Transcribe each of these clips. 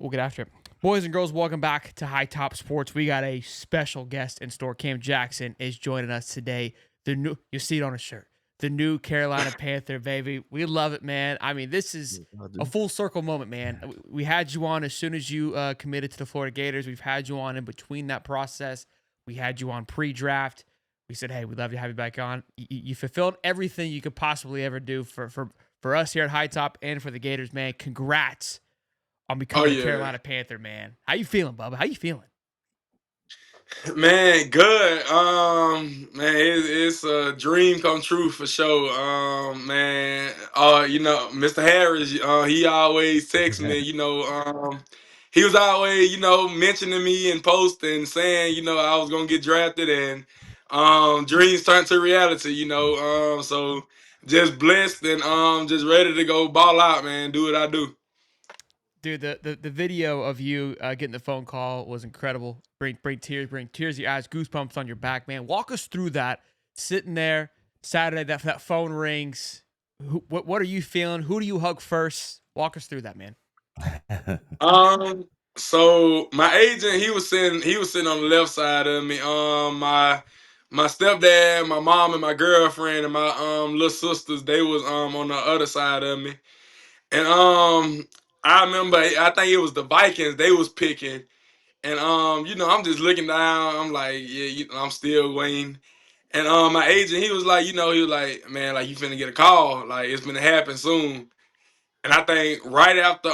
we'll get after it. Boys and girls, welcome back to Hightop Sports. We got a special guest in store. Cam Jackson is joining us today. You see it on his shirt. The new Carolina Panther, baby. We love it, man. I mean, this is a full circle moment, man. We had you on as soon as you committed to the Florida Gators. We've had you on in between that process. We had you on pre-draft. We said, hey, we'd love to have you back on. You fulfilled everything you could possibly ever do for us here at Hightop and for the Gators, man. Congrats on becoming a Carolina Panther, man. How you feeling, Bubba? How you feeling? Man, good. Man, it's a dream come true for sure. Man, Mr. Harris, he always texts me. He was always, mentioning me and posting, saying, I was gonna get drafted, and dreams turned to reality. So just blessed and just ready to go ball out, man. Do what I do. Dude, the video of you getting the phone call was incredible. Bring tears to your eyes, goosebumps on your back, man. Walk us through that. Sitting there Saturday, that phone rings. What are you feeling? Who do you hug first? Walk us through that, man. So my agent, he was sitting on the left side of me. My stepdad, my mom, and my girlfriend, and my little sisters, they was on the other side of me. And I remember, I think it was the Vikings they was picking. And I'm just looking down. I'm like, yeah, I'm still waiting. And my agent, he was like, man, like you finna get a call, like it's gonna happen soon. And I think right after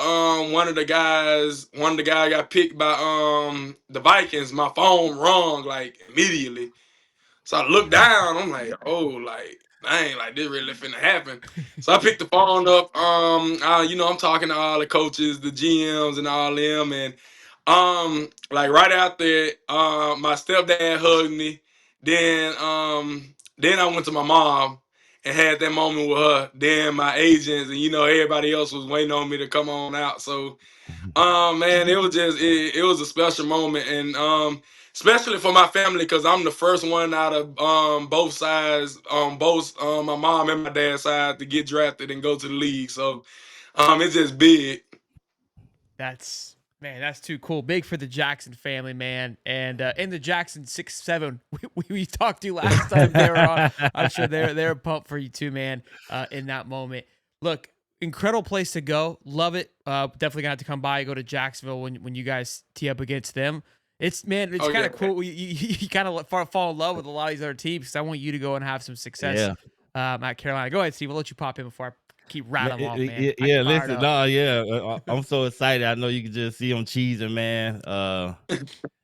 one of the guys got picked by the Vikings, my phone rung like immediately. So I looked down, I'm like, oh, like dang, like this really finna happen. So I picked the phone up. I'm talking to all the coaches, the GMs, and all them, and like right after, my stepdad hugged me. Then I went to my mom and had that moment with her. Then my agents and everybody else was waiting on me to come on out. So man, it was a special moment, and especially for my family because I'm the first one out of both sides, both my mom and my dad's side to get drafted and go to the league. So it's just big. That's too cool. Big for the Jackson family, man. And in the Jackson 6-7 we talked to last time they were on. I'm sure they're pumped for you too, man. In that moment, look, incredible place to go. Love it. Definitely gonna have to come by. Go to Jacksonville when you guys tee up against them. It's kind of cool. You kind of fall in love with a lot of these other teams because I want you to go and have some success at Carolina. Go ahead, Steve. I'll let you pop in before I keep rattling off, man. I get fired Listen, up. no, I'm so excited. I know you can just see them cheesing, man.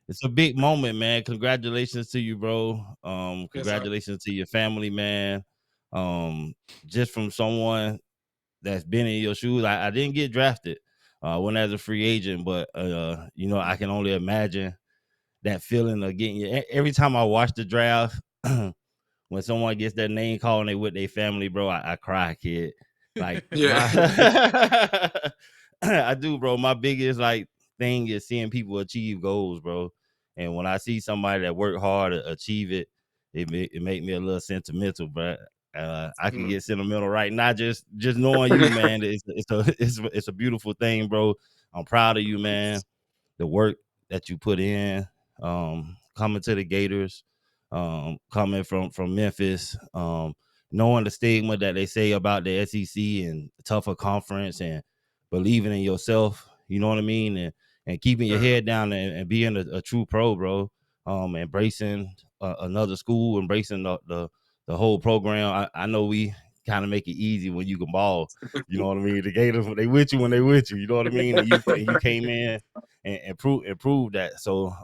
It's a big moment, man. Congratulations to you, bro. Yes, sir. Congratulations to your family, man. Just from someone that's been in your shoes. I didn't get drafted. Went as a free agent, but I can only imagine that feeling of getting you. Every time I watch the draft, when someone gets their name called and they with their family, bro, I cry, kid. Like Yeah. I do, bro. My biggest thing is seeing people achieve goals, bro. And when I see somebody that worked hard to achieve it, it make me a little sentimental, but I can get sentimental right now just knowing you, man. It's a beautiful thing, bro. I'm proud of you, man. The work that you put in, coming to the Gators, coming from Memphis, knowing the stigma that they say about the SEC and tougher conference, and believing in yourself, you know what I mean, and keeping your head down and being a true pro, bro. Embracing another school, embracing the whole program. I know we kind of make it easy when you can ball. You know what I mean? The Gators, they with you when they with you. You know what I mean? And you came in and prove that. So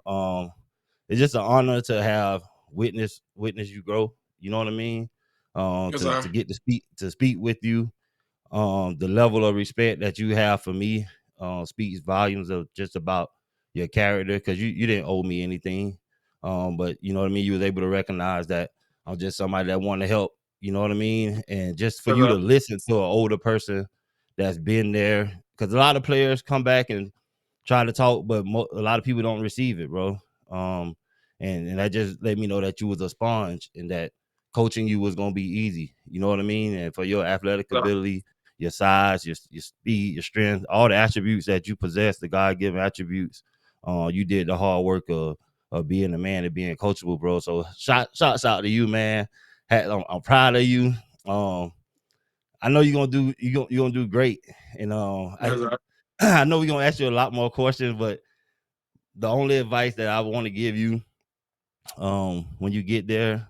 it's just an honor to have witness you grow. You know what I mean? Yes, To sir. get to speak with you. The level of respect that you have for me speaks volumes of just about your character, because you didn't owe me anything. But you know what I mean? You was able to recognize that I'm just somebody that want to help, you know what I mean? And just for Yes, you to sir. listen to an older person that's been there, because a lot of players come back and try to talk, but a lot of people don't receive it, bro. And that just let me know that you was a sponge and that coaching you was gonna be easy. You know what I mean? And for your athletic Yes, sir. ability, your size, your speed, your strength, all the attributes that you possess, the God-given attributes. You did the hard work of being a man and being coachable, bro. So shots out to you, man. I'm proud of you. I know you're gonna do great. And I know we're gonna ask you a lot more questions, but the only advice that I want to give you, when you get there,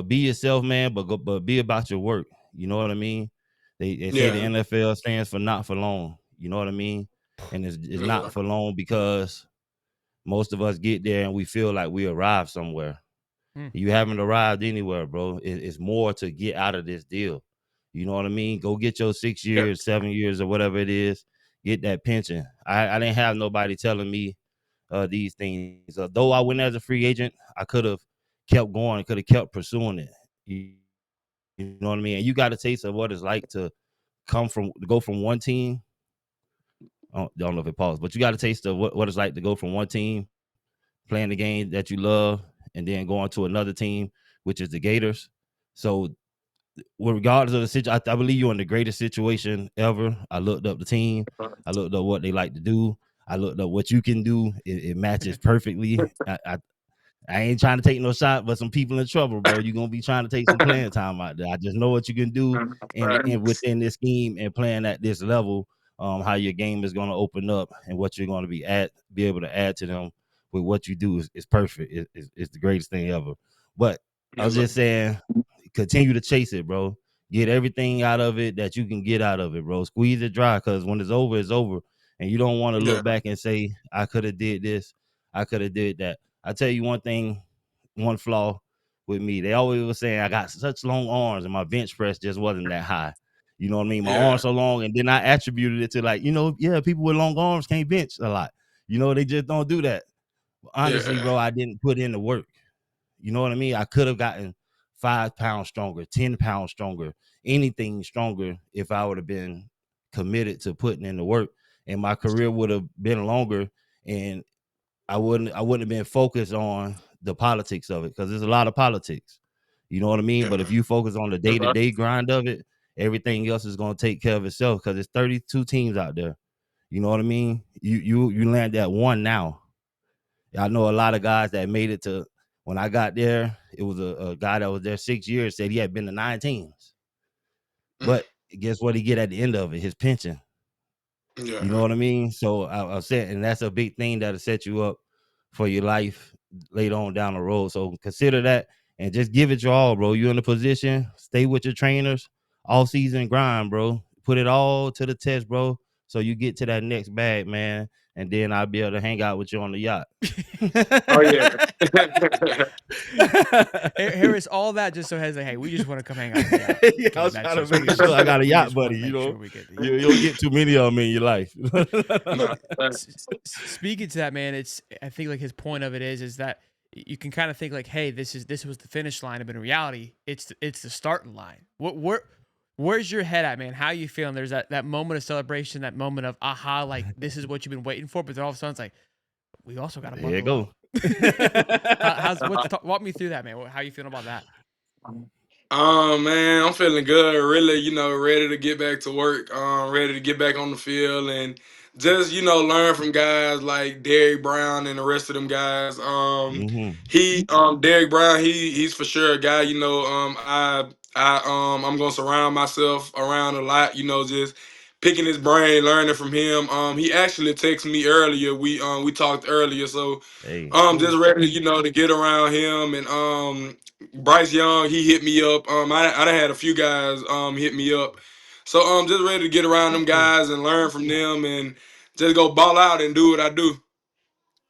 be yourself, man, but be about your work. You know what I mean? They say the Yeah. NFL stands for not for long. You know what I mean? And it's not for long because most of us get there and we feel like we arrived somewhere. You haven't arrived anywhere, bro. It's more to get out of this deal. You know what I mean? Go get your 6 years, 7 years, or whatever it is. Get that pension. I didn't have nobody telling me these things. Though I went as a free agent, I could have kept going, could have kept pursuing it. You know what I mean? And you got a taste of what it's like to go from one team. I don't know if it paused, but you got a taste of what it's like to go from one team playing the game that you love and then going to another team, which is the Gators. So regardless of the situation, I believe you're in the greatest situation ever. I looked up the team. I looked up what they like to do. I looked up what you can do. It matches perfectly. I ain't trying to take no shot, but some people in trouble, bro. You're gonna be trying to take some playing time out there. I just know what you can do and within this scheme and playing at this level, how your game is gonna open up and what you're gonna be able to add to them with what you do is perfect. It's the greatest thing ever. But I was just saying, continue to chase it, bro. Get everything out of it that you can get out of it, bro. Squeeze it dry, because when it's over, it's over. And you don't want to look back and say, I could have did this, I could have did that. I tell you one thing, one flaw with me. They always were saying I got such long arms and my bench press just wasn't that high. You know what I mean? My arms so long, and then I attributed it to like, people with long arms can't bench a lot. They just don't do that. Honestly, bro, I didn't put in the work. You know what I mean? I could have gotten 5 pounds stronger, 10 pounds stronger, anything stronger if I would have been committed to putting in the work, and my career would have been longer, and I wouldn't have been focused on the politics of it, because there's a lot of politics. You know what I mean? But if you focus on the day-to-day grind of it, everything else is going to take care of itself, because there's 32 teams out there. You know what I mean? You land at one now. I know a lot of guys that made it to, when I got there, it was a guy that was there 6 years, said he had been to 9 teams. But guess what he get at the end of it? His pension. You know what I mean? So I said, and that's a big thing that'll set you up for your life later on down the road. So consider that and just give it your all, bro. You're in a position, stay with your trainers, all season grind, bro. Put it all to the test, bro. So you get to that next bag, man. And then I'll be able to hang out with you on the yacht. Oh yeah. Harris, all that just so has like, hey, we just want to come hang out. Yeah, I was trying to make sure I got a yacht buddy. You don't get too many of them in your life. Speaking to that, man, I think like his point of it is that you can kind of think like, hey, this was the finish line, but in reality, it's the starting line. Where's your head at, man? How you feeling? There's that moment of celebration, that moment of aha, like this is what you've been waiting for, but then all of a sudden it's like, we also got to there you go. Walk me through that, man. How you feeling about that? Man, I'm feeling good. Really, ready to get back to work. Ready to get back on the field and just, learn from guys like Derrick Brown and the rest of them guys. Derrick Brown, he's for sure a guy. I'm gonna surround myself around a lot. Just picking his brain, learning from him. He actually texted me earlier. We talked earlier, so cool. Just ready, to get around him. And Bryce Young, he hit me up. I done had a few guys hit me up. So just ready to get around them guys and learn from them and just go ball out and do what I do.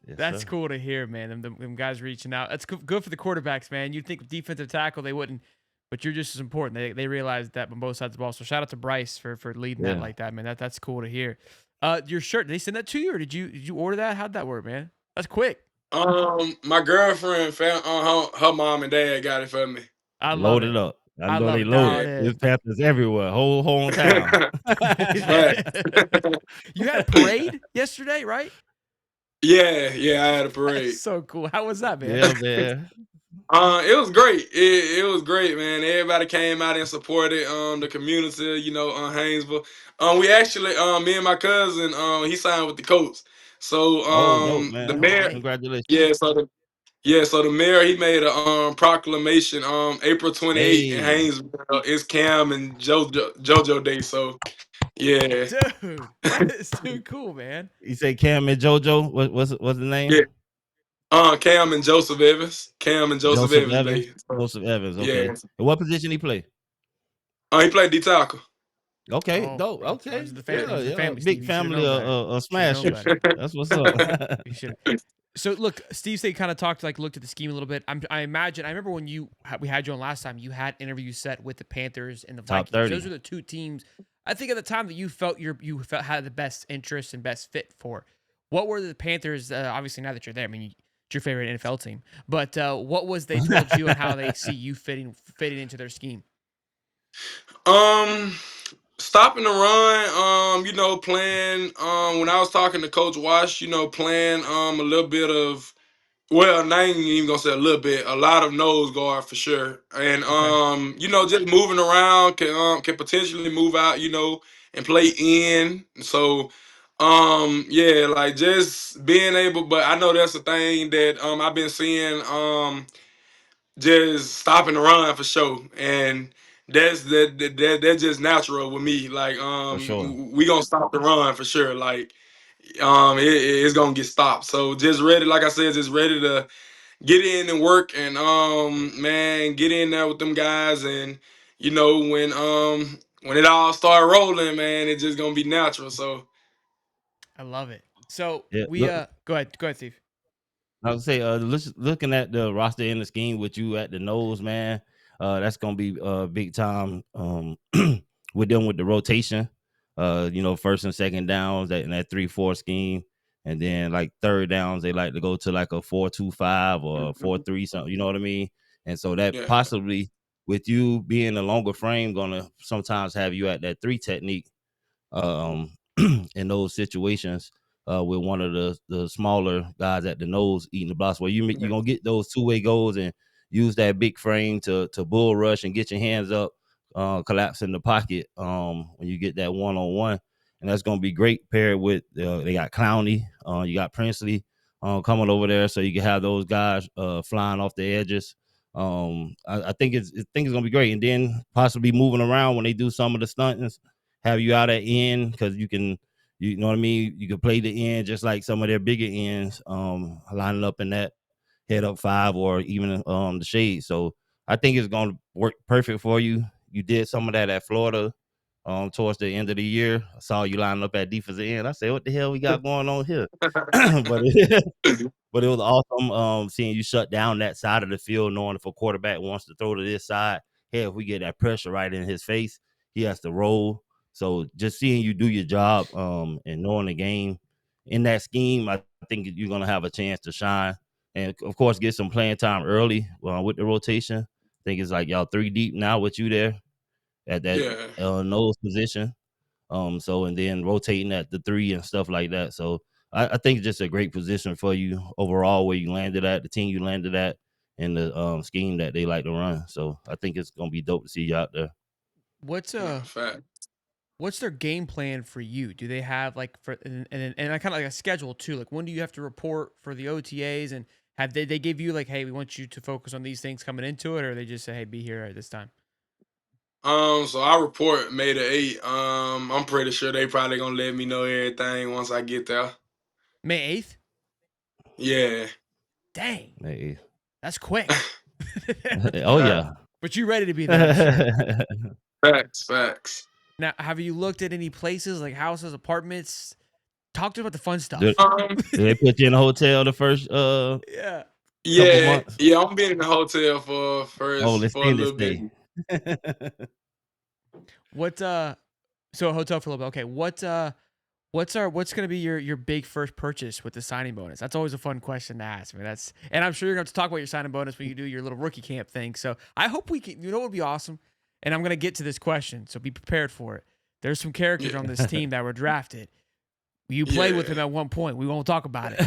Yes, that's sir. cool to hear, man. Them guys reaching out. That's good for the quarterbacks, man. You'd think defensive tackle they wouldn't, but you're just as important. They realize that on both sides of the ball. So shout out to Bryce for leading that like that, man. That's cool to hear. Your shirt, did they send that to you, or did you order that? How'd that work, man? That's quick. My girlfriend found her mom and dad got it for me. I love Loaded it. up. I know they love loaded. it. There's Panthers everywhere, whole town. You had a parade yesterday, right? Yeah, I had a parade. That's so cool. How was that, man? Yeah, man. It was great. It was great, man. Everybody came out and supported the community, Haynesville. We actually me and my cousin, he signed with the Colts. So Oh, dope, the man. No mayor, way. Congratulations. yeah, so the mayor he made a proclamation April 28th in Hey, Haynesville. It's Cam and JoJo Day. So yeah. Dude, that is too cool, man. you say Cam and JoJo? What's the name? Yeah. Cam and Joseph Evans. Cam and Joseph Joseph Evans Evans. Day. So, Joseph Evans. Okay. yeah. And what position he play? He played D tackle. Okay, Oh, dope. runs Okay, in the family. yeah, Runs in the yeah. family. Big Steve, you should have family known better. Should have known smashers. better. That's what's up. You should have. So look, Steve State kind of talked looked at the scheme a little bit. I imagine. I remember when we had you on last time. You had interviews set with the Panthers and the Top Vikings. 30. Those are the two teams. I think at the time that you felt had the best interest and best fit for. What were the Panthers? Obviously, now that you're there, I mean, it's your favorite NFL team. But what was they told you and how they see you fitting into their scheme? Um, Stopping the run. Playing. When I was talking to Coach Wash, playing a little bit of. Well, I ain't even gonna say a little bit. A lot of nose guard for sure, and Okay, just moving around can potentially move out, and play in. So, yeah, like just being able. But I know that's the thing that I've been seeing. Just stopping the run for sure, and that's just natural with me. Like For sure. we gonna stop the run for sure. Like it's gonna get stopped. So just ready, like I said, just ready to get in and work and man, get in there with them guys, and when it all start rolling, man, it's just gonna be natural. So I love it. So Yeah. we Look, go ahead, Steve. I would say, looking at the roster in the scheme with you at the nose, man, that's gonna be big time. With them with the rotation, first and second downs in that 3-4 scheme, and then like third downs they like to go to like a 4-2-5 or 4-3 something. You know what I mean? And so that yeah, possibly with you being a longer frame, gonna sometimes have you at that 3 technique um, in those situations with one of the smaller guys at the nose eating the blocks, where you're gonna get those two-way goals and use that big frame to bull rush and get your hands up, collapse in the pocket when you get that one-on-one, and that's gonna be great paired with they got Clowney, you got Princely coming over there, so you can have those guys flying off the edges. I think it's gonna be great, and then possibly moving around when they do some of the stunts, have you out at end, because you know what I mean, you can play the end just like some of their bigger ends, lining up in that head up 5 or even the shade. So I think it's gonna work perfect for you. You did some of that at Florida towards the end of the year. I saw you lining up at defensive end. I said, what the hell we got going on here? but But it was awesome seeing you shut down that side of the field, knowing if a quarterback wants to throw to this side, hey, if we get that pressure right in his face, he has to roll. So just seeing you do your job and knowing the game in that scheme, I think you're going to have a chance to shine. And, of course, get some playing time early with the rotation. I think it's like y'all 3 deep now with you there at that yeah. nose position. So and then rotating at the 3 and stuff like that. So I think it's just a great position for you overall, where you landed at, the team you landed at, and the scheme that they like to run. So I think it's gonna be dope to see you out there. What's Yeah, fact. what's their game plan for you? Do they have like for and I kind of like a schedule too? Like when do you have to report for the OTAs, and have they give you like, hey, we want you to focus on these things coming into it, or they just say, hey, be here at this time? So I report May the 8th. I'm pretty sure they probably gonna let me know everything once I get there. May 8th? Yeah. Dang, Hey. that's quick. Oh Fact- yeah. But you ready to be there, I'm sure. Facts. Now, have you looked at any places like houses, apartments? Talk to us about the fun do, stuff. Um, do they put you in a hotel the first Yeah. couple yeah, months? yeah. I'm being in the hotel for Oh, first let's for a stay, let's little bit. stay. What so a hotel for a little bit. Okay. What's gonna be your big first purchase with the signing bonus? That's always a fun question to ask. I mean, and I'm sure you're gonna have to talk about your signing bonus when you do your little rookie camp thing. So I hope we can. You know what would be awesome? And I'm gonna get to this question, so be prepared for it. There's some characters Yeah. on this team that were drafted. You played with Yeah. him at one point. We won't talk about it.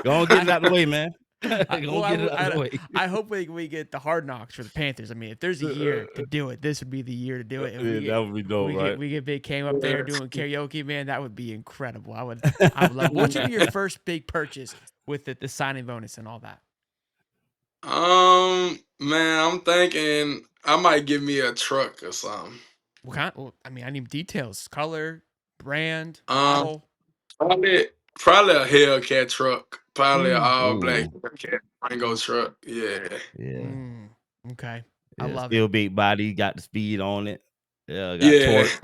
Go on, get it out of the way, man. Well, Get it out of the way. I hope we get the hard knocks for the Panthers. I mean, if there's a year to do it, this would be the year to do it. And Yeah, that would be dope, right? we get Big Cam up there doing karaoke, man. That would be incredible. I would love. What should be your first big purchase with the signing bonus and all that? Man, I'm thinking I might give me a truck or something. What kind? Well, I mean, I need details: color, brand, Um, model. probably a Hellcat truck. Probably an all black Ooh. Hellcat Rango truck. Yeah. Yeah. Okay. I Yeah, love still it. big body, got the speed on it. Yeah, got Yeah. torque.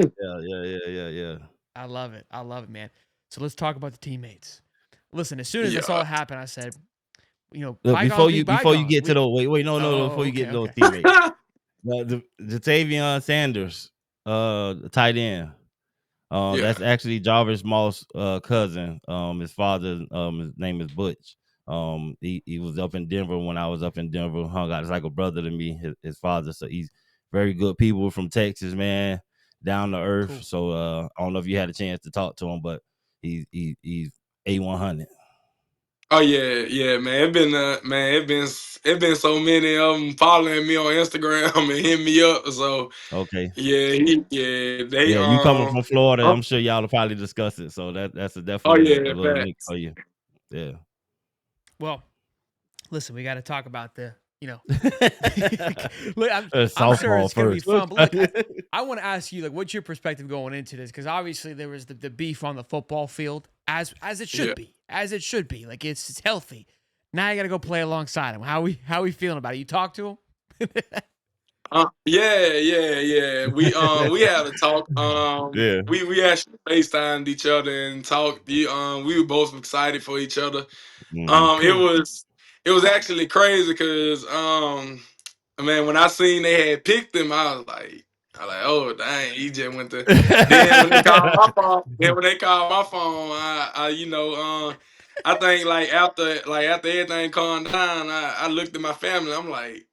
Yeah. I love it. I love it, man. So let's talk about the teammates. Listen, as soon as I Yeah. saw it happen, I said, you know, Look, before you bygones. get to those, wait, no, before you get to those teammates. The Jatavion Sanders, the tight end. Yeah. That's actually Jarvis Moss' cousin. His father, his name is Butch. He was up in Denver when I was up in Denver. Hung out, it's like a brother to me, his father. So he's very good people from Texas, man, down to earth. Cool. So I don't know if you had a chance to talk to him, but he's A100. Oh yeah, man. It been so many of them following me on Instagram and hitting me up. So Okay. they Yeah, you coming from Florida, I'm sure y'all will probably discuss it. So that's definitely a little link for you. Yeah. Well, listen, we got to talk about the, you know, look, I'm sure it's gonna be fun. But look, I want to ask you, like, what's your perspective going into this? Because obviously there was the beef on the football field, as it should be, Like it's healthy. Now you got to go play alongside him. How we feeling about it? You talk to him? Yeah. We had a talk. Yeah. We actually FaceTimed each other and talked. We were both excited for each other. Mhm. It was actually crazy because man, when I seen they had picked him, I was like, oh dang, he just went to. Then when they called my phone, I think after everything calmed down, I looked at my family. I'm like,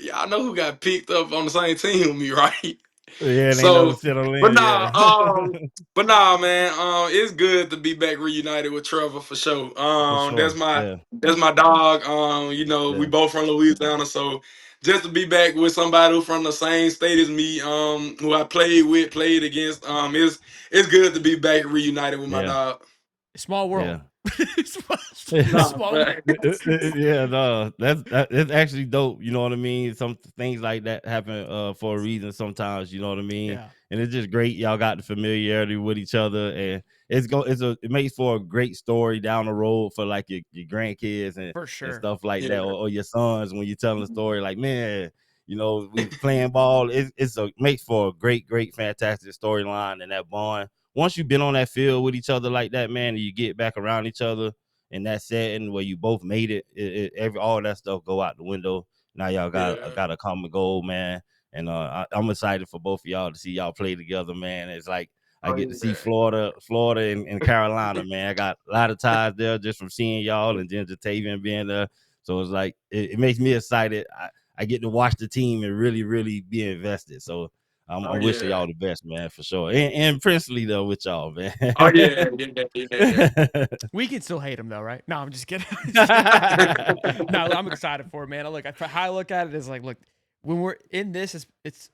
y'all know who got picked up on the same team with me, right? Yeah, they never So, settle but in. nah, Yeah. man, it's good to be back reunited with Trevor for sure. For sure. Yeah. That's my dog. We Yeah. both from Louisiana, so just to be back with somebody who from the same state as me, who I played against, it's good to be back reunited with my Yeah. dog. Small world. Nah, Small man. Yeah, no, that's actually dope. You know what I mean? Some things like that happen for a reason sometimes. You know what I mean? Yeah. And it's just great. Y'all got the familiarity with each other, and it makes for a great story down the road for like your grandkids and For sure. and stuff like Yeah. that, or your sons when you're telling the story. Like, man, you know, we playing ball. Makes for a great, fantastic storyline and that bond. Once you've been on that field with each other like that, man, and you get back around each other in that setting where you both made it, all that stuff go out the window. Now y'all got a common goal, man. And I'm excited for both of y'all to see y'all play together, man. It's like I get to see Florida and Carolina, man. I got a lot of ties there just from seeing y'all and then Jatavion being there. So it's like it makes me excited. I get to watch the team and really, really be invested. So I'm wishing y'all the best, man, for sure. And Princely though with y'all, man. Oh yeah. We can still hate him though, right? No, I'm just kidding. No, I'm excited for it, man. Look, how I look at it is like, look, when we're in this, it's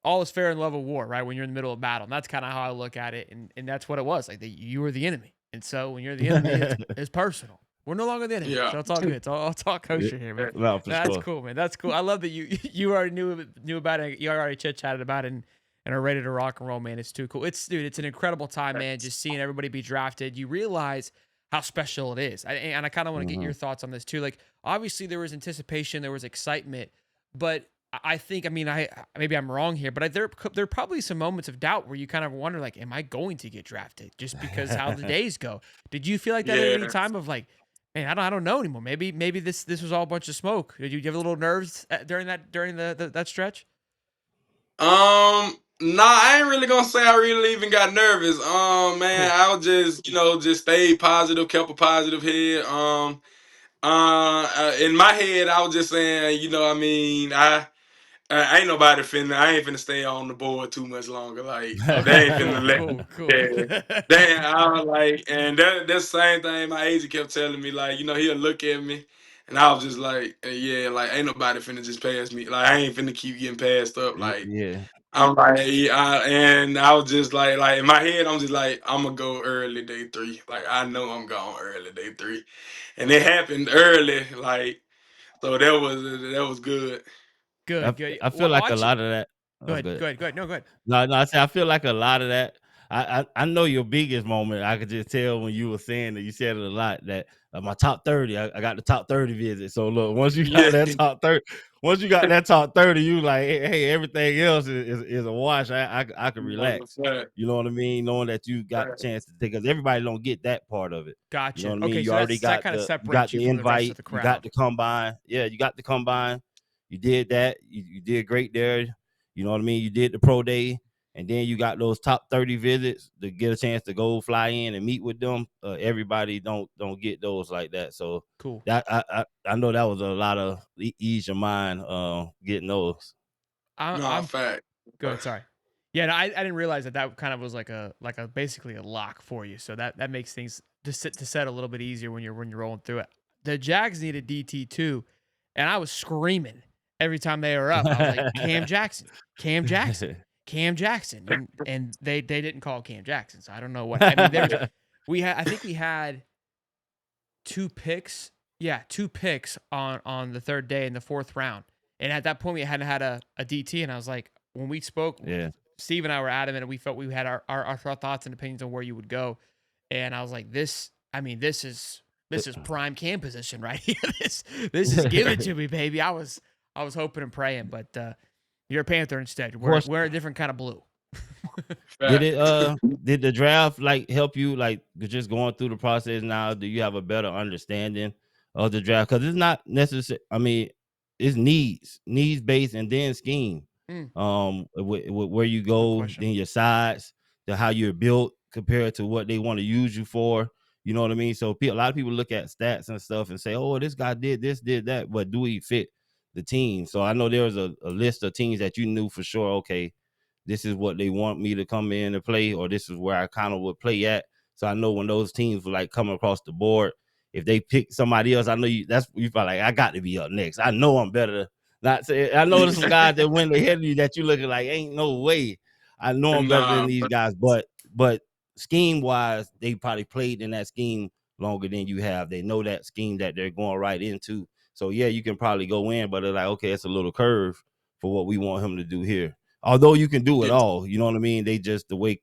all is fair in love of war, right? When you're in the middle of battle, and that's kind of how I look at it, and that's what it was. Like you were the enemy, and so when you're the enemy, it's personal. We're no longer the enemy, so it's all good. It's all kosher here, man. No, That's cool, man. That's cool. I love that you already knew about it. You already chit chatted about it, and are ready to rock and roll, man. It's too cool. It's an incredible time, man. Just seeing everybody be drafted, you realize how special it is. And I kind of want to get your thoughts on this too. Like, obviously there was anticipation, there was excitement, but I think, I mean, maybe I'm wrong here, but there are probably some moments of doubt where you kind of wonder, like, am I going to get drafted just because how the days go? Did you feel like that at any time of like, man, I don't know anymore. Maybe this was all a bunch of smoke. Did you have a little nerves during that stretch? Nah, I ain't really gonna say I really even got nervous. Man, Cool. I was just, just stayed positive, kept a positive head. In my head, I was just saying, I mean, I ain't nobody finna. I ain't finna stay on the board too much longer. Like they Okay, ain't finna let. cool. Yeah, they. I was like, and that's the same thing. My agent kept telling me, like, he'll look at me, and I was just like, yeah, like ain't nobody finna just pass me. Like I ain't finna keep getting passed up. Like Yeah. I'm like, and I was just like in my head, I'm just like, I'm gonna go early day 3. Like I know I'm going early day 3, and it happened early. Like so that was good. Good, good. I feel like a Watch it. lot of that. Go Oh, ahead, good. go ahead, go ahead. No, go ahead. No, I say I feel like a lot of that. I know your biggest moment. I could just tell when you were saying that you said it a lot that my top 30. I got the top 30 visit. So look, once you got Yeah, that top 30, you like, hey, everything else is a wash. I can relax. right, You know what I mean? Knowing that you got the right. chance to take, because everybody don't get that part of it. You know Gotcha. what I mean? Okay, You so already that got kind of you got separates you the from the rest of invite, the you got crowd. the combine. Yeah, you got the combine. You did that. You did great there. You know what I mean? You did the pro day, and then you got those top 30 visits to get a chance to go fly in and meet with them. Everybody don't get those like that. So Cool. that I know that was a lot of ease your mind getting those. No, I'm fact. good. Sorry. Yeah, no, I didn't realize that kind of was like a basically a lock for you. So that makes things to set a little bit easier when you're rolling through it. The Jags needed DT too, and I was screaming every time they were up. I was like, Cam Jackson, Cam Jackson, Cam Jackson, and they didn't call Cam Jackson. So I don't know what. I mean, there was I think we had 2 picks. Yeah, 2 picks on the 3rd day in the 4th round. And at that point, we hadn't had a DT. And I was like, when we spoke, Yeah. Steve and I were adamant, and we felt we had our thoughts and opinions on where you would go. And I was like, this is prime Cam position right here. This is give it to me, baby. I was hoping and praying, but you're a Panther instead. We're a different kind of blue. Did Fact. it did the draft like help you like just going through the process now? Do you have a better understanding of the draft? Because it's not necessary. I mean, it's needs based, and then scheme. Mm, Where you good go, question. then your size, to how you're built compared to what they want to use you for. You know what I mean? So a lot of people look at stats and stuff and say, "Oh, this guy did this, did that," but do he fit the team? So I know there was a list of teams that you knew for sure. Okay, this is what they want me to come in and play, or this is where I kind of would play at. So I know when those teams were like coming across the board, if they pick somebody else, I know you felt like I got to be up next. I know I'm better. Not say I know there's some guys that went ahead of you that you looking like ain't no way. I know I'm better than Nah, these guys, but scheme wise, they probably played in that scheme longer than you have. They know that scheme that they're going right into. So yeah, you can probably go in, but they're like, okay, it's a little curve for what we want him to do here. Although you can do it yeah, all, you know what I mean? They just the way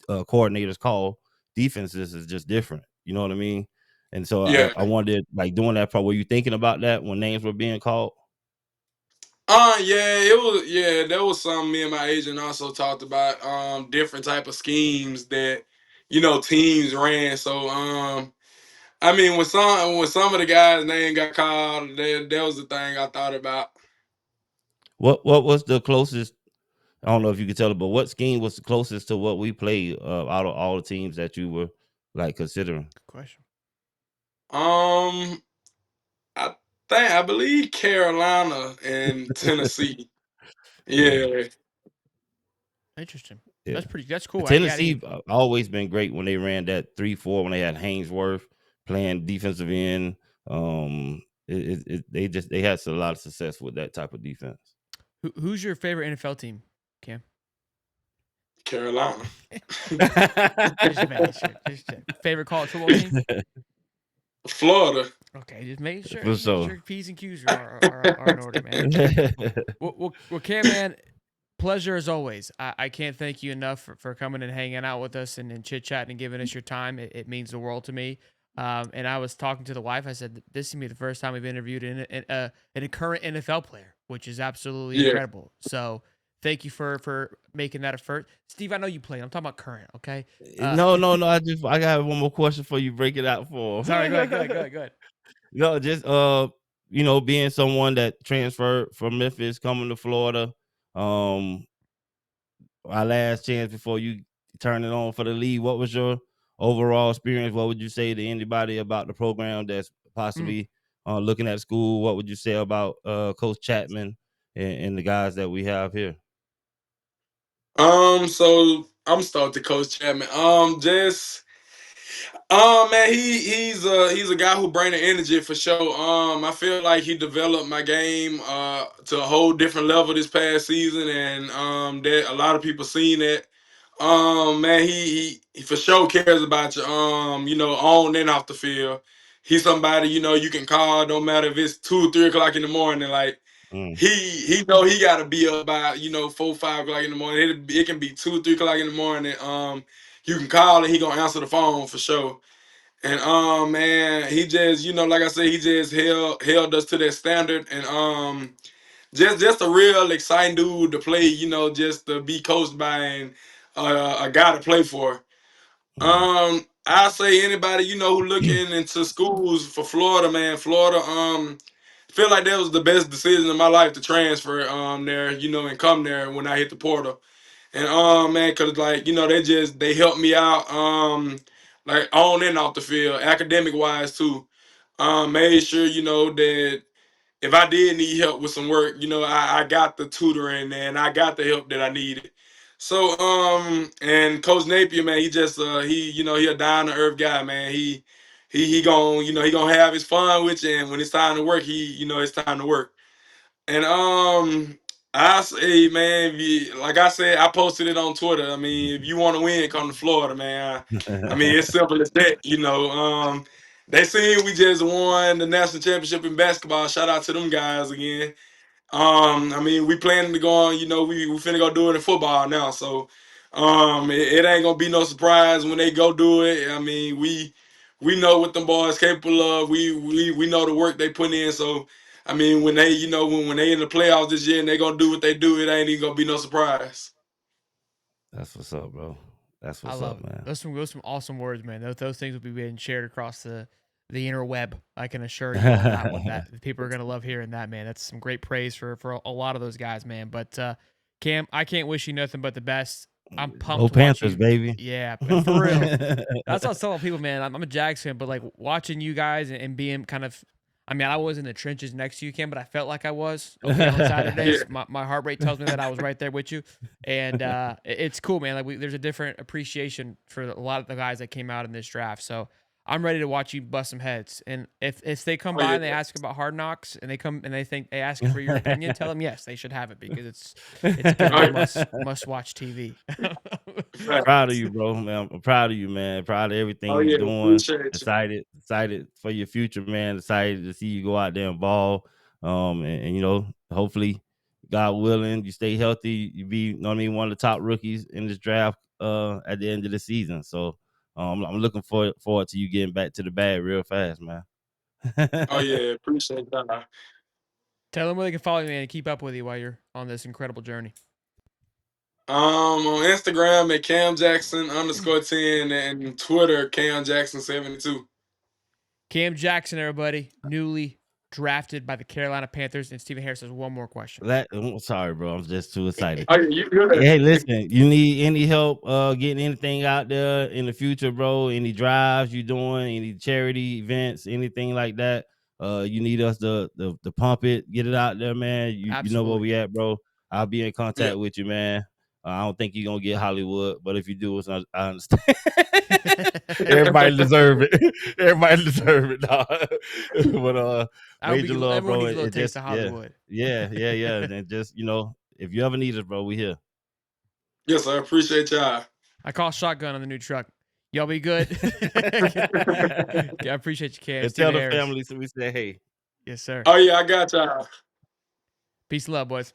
coordinators call defenses is just different. You know what I mean? And so yeah. I wondered, like doing that part, were you thinking about that when names were being called? Yeah, it was. Yeah, that was something me and my agent also talked about. Different type of schemes that teams ran. So I mean, when some of the guys' name got called, that was the thing I thought about. What was the closest? I don't know if you could tell it, but what scheme was the closest to what we played out of all the teams that you were like considering? Good question. Um, I believe Carolina and Tennessee. Yeah, Yeah, Interesting. yeah. That's cool. Yeah, I Tennessee didn't. always been great when they ran that 3-4 when they had Haynesworth playing defensive end. They had a lot of success with that type of defense. Who's your favorite NFL team, Cam? Carolina. Just making sure. Just check. Favorite college football team? Florida. Okay, just making sure. For Just making sure. sure P's and Q's are in order, man. Well, Cam, man, pleasure as always. I can't thank you enough for coming and hanging out with us and chit chatting and giving us your time. It means the world to me. And I was talking to the wife. I said, this is gonna be the first time we've interviewed a current NFL player, which is absolutely Yeah. incredible. So thank you for making that effort. Steve, I know you played. I'm talking about current, okay? No. I got one more question for you. Break it out for. Sorry, go ahead. No, just being someone that transferred from Memphis, coming to Florida, um, our last chance before you turn it on for the league. What was your overall experience? What would you say to anybody about the program that's Mm. possibly looking at school? What would you say about Coach Chapman and the guys that we have here? So I'm start to Coach Chapman. Man, he's a guy who bring the energy for sure. I feel like he developed my game to a whole different level this past season, and that a lot of people seen that. Man, he for sure cares about you. On and off the field. He's somebody you can call. Don't matter if it's 2 or 3 o'clock in the morning. Like Mm, he know he got to be up by 4 or 5 o'clock in the morning. It can be 2 or 3 o'clock in the morning. You can call and he gonna answer the phone for sure. And man, he just like I said, he just held us to that standard, and just a real exciting dude to play. Just to be coached by and a guy to play for. mm. I say anybody who looking into schools for Florida, man. Florida, feel like that was the best decision of my life to transfer there, and come there when I hit the portal. And man, cause like they helped me out like on and off the field, academic wise too. Made sure that if I did need help with some work, I got the tutoring and I got the help that I needed. So and Coach Napier, man, he just he a down to earth guy, man. He gonna he gonna have his fun with you, and when it's time to work, it's time to work. And I say, man, like I said, I posted it on Twitter. I mean, if you want to win, come to Florida, man. I mean, it's simple as that. They seen we just won the national championship in basketball. Shout out to them guys again. I mean, we planning to go on. We finna go do it in football now. So, it ain't gonna be no surprise when they go do it. I mean, we know what them boys capable of. We know the work they put in. So, I mean, when they when they in the playoffs this year and they gonna do what they do, it ain't even gonna be no surprise. That's what's up, bro. That's I what's love up, it. man. Those some awesome words, man. Those things will be being shared across the interweb. I can assure you on that one. That people are gonna love hearing that, man. That's some great praise for a lot of those guys, man. But Cam, I can't wish you nothing but the best. I'm pumped Go to watch Panthers, you. baby. Yeah, for real. That's what I was telling people, man. I'm a Jags fan, but like watching you guys and being kind of, I mean, I was in the trenches next to you, Cam, but I felt like I was okay on Yeah. Saturdays. My heart rate tells me that I was right there with you, and it's cool, man. Like there's a different appreciation for a lot of the guys that came out in this draft. So I'm ready to watch you bust some heads. And if they come Oh by yeah. and they ask about Hard Knocks and they ask for your opinion, tell them yes, they should have it because it's going to Oh be yeah. must watch TV. Proud of you, bro, man. I'm proud of you, man. Proud of everything Oh you're yeah. doing. Appreciate you. Excited for your future, man. Excited to see you go out there and ball. And hopefully, God willing, you stay healthy. You be, one of the top rookies in this draft at the end of the season. So I'm looking forward to you getting back to the bag real fast, man. Oh yeah. Appreciate that. Tell them where they can follow you, man, and keep up with you while you're on this incredible journey. On Instagram at Cam Jackson _10 and Twitter Cam Jackson 72. Cam Jackson, everybody, newly drafted by the Carolina Panthers. And Stephen Harris has one more question. Sorry, bro. I'm just too excited. Oh yeah, you good. Hey, listen, you need any help getting anything out there in the future, bro? Any drives you doing, any charity events, anything like that? You need us to pump it, get it out there, man. You know where Absolutely. we at, bro. I'll be in Yeah. contact with you, man. I don't think you're gonna get Hollywood, but if you do, I understand. Everybody deserve it. Everybody deserve it, dog. But major love, Everyone bro. needs a little It taste just of Hollywood. yeah. And just if you ever need us, bro, we here. Yes, I appreciate y'all. I call shotgun on the new truck. Y'all be good. I appreciate you, Cam. And Stephen tell the Harris. family so we say hey. Yes, sir. Oh yeah, I got y'all. Peace and love, boys.